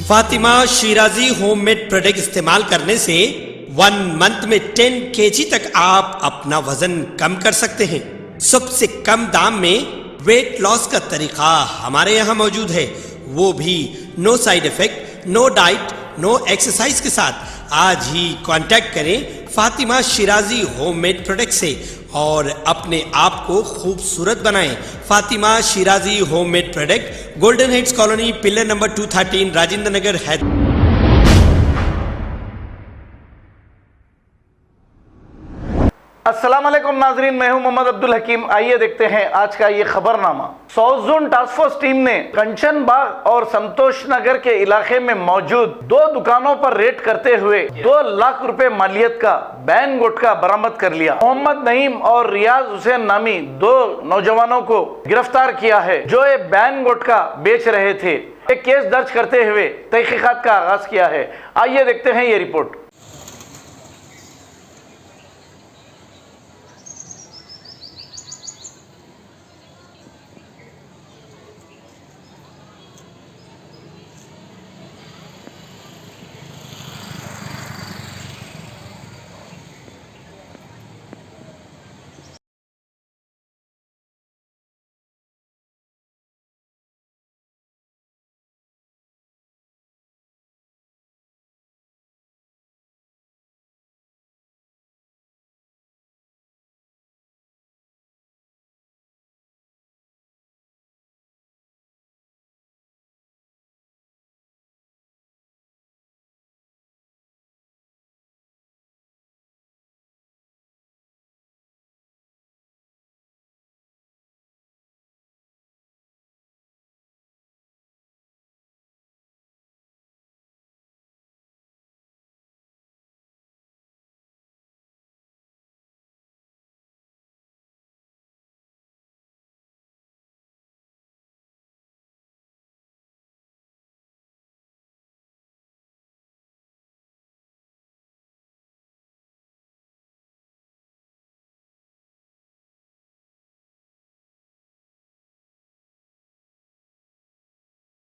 Fatima Shirazi homemade product इस्तेमाल करने से 1 मंथ में 10 kg तक आप अपना वजन कम कर सकते हैं। सबसे कम दाम में वेट लॉस का तरीका हमारे यहाँ मौजूद है, वो भी no side effect, no diet, no exercise के साथ। आज ही कांटेक्ट करें फातिमा शिराजी होममेड प्रोडक्ट से और अपने आप को खूबसूरत बनाएं। Fatima Shirazi homemade product, golden heads colony, pillar number 213, Rajendra Nagar, Hyderabad. अस्सलाम वालेकुम नाजरीन, मैं हूं मोहम्मद अब्दुल हकीम। आइए देखते हैं आज का ये खबरनामा। South zone task force team ने कंचन बाग और संतोष नगर के इलाके में मौजूद 2 दुकानों पर रेड करते हुए 2 लाख रुपए मालियत का बैन गुटखा बरामद कर लिया। मोहम्मद नईम और रियाज हुसैन नामी 2 नौजवानों को गिरफ्तार किया है जो ये बैन गुटखा बेच रहे थे। एक केस दर्ज करते हुए तहकीकात का आगाज किया है। आइए देखते हैं ये रिपोर्ट।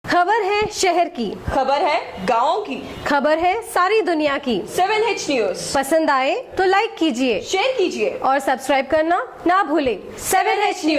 खबर है शहर की, खबर है गाँव की, खबर है सारी दुनिया की। 7H न्यूज पसंद आए तो लाइक कीजिए, शेयर कीजिए और सब्सक्राइब करना ना भूलें। 7H news.